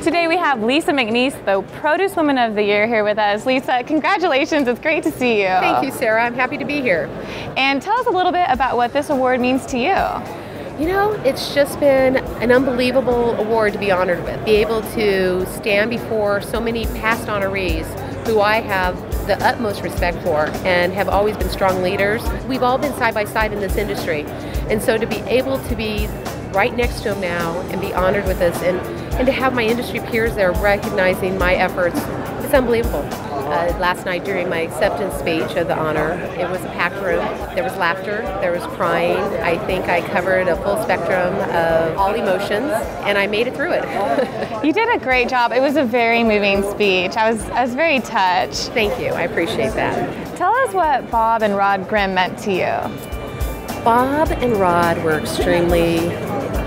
Today we have Lisa McNeese, the Produce Woman of the Year, here with us. Lisa, congratulations. It's great to see you. Thank you, Sarah. I'm happy to be here. And tell us a little bit about what this award means to you. You know, it's just been an unbelievable award to be honored with. Be able to stand before so many past honorees who I have the utmost respect for and have always been strong leaders. We've all been side by side in this industry. And so to be able to be right next to them now and be honored with this and to have my industry peers there recognizing my efforts, it's unbelievable. Last night during my acceptance speech of the honor, it was a packed room. There was laughter, there was crying. I think I covered a full spectrum of all emotions, and I made it through it. You did a great job. It was a very moving speech. I was very touched. Thank you. I appreciate that. Tell us what Bob and Rod Grimm meant to you. Bob and Rod were extremely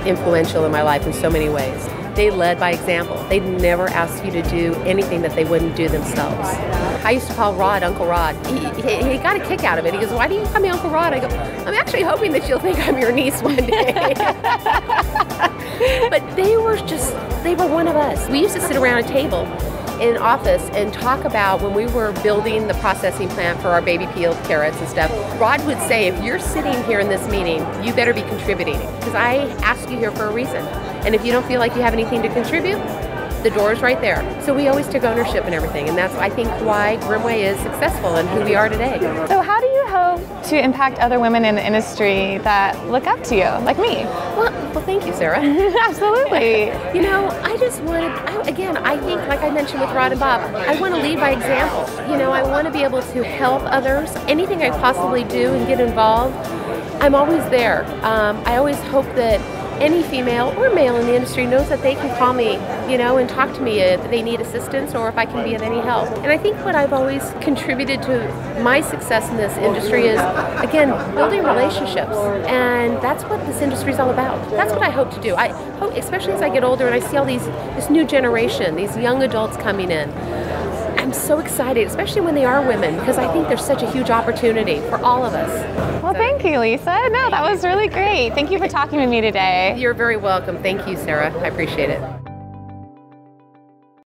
influential in my life in so many ways. They led by example. They'd never ask you to do anything that they wouldn't do themselves. I used to call Rod Uncle Rod. He got a kick out of it. He goes, "Why do you call me Uncle Rod?" I go, "I'm actually hoping that you'll think I'm your niece one day." But they were one of us. We used to sit around a table in office and talk about when we were building the processing plant for our baby peeled carrots and stuff. Rod would say, if you're sitting here in this meeting, you better be contributing because I asked you here for a reason. And if you don't feel like you have anything to contribute, the door is right there. So we always took ownership and everything, and that's, I think, why Grimmway is successful and who we are today. So how do you hope to impact other women in the industry that look up to you, like me? Well thank you, Sarah. Absolutely. You know, I just wanted, I think, like I mentioned with Rod and Bob, I want to lead by example. You know, I want to be able to help others. Anything I possibly do and get involved, I'm always there. I always hope that any female or male in the industry knows that they can call me, you know, and talk to me if they need assistance or if I can be of any help. And I think what I've always contributed to my success in this industry is, again, building relationships. And that's what this industry is all about. That's what I hope to do. I hope, especially as I get older and I see all this new generation, these young adults coming in. I'm so excited, especially when they are women, because I think there's such a huge opportunity for all of us. Well, thank you, Lisa. No, that was really great. Thank you for talking with me today. You're very welcome. Thank you, Sarah. I appreciate it.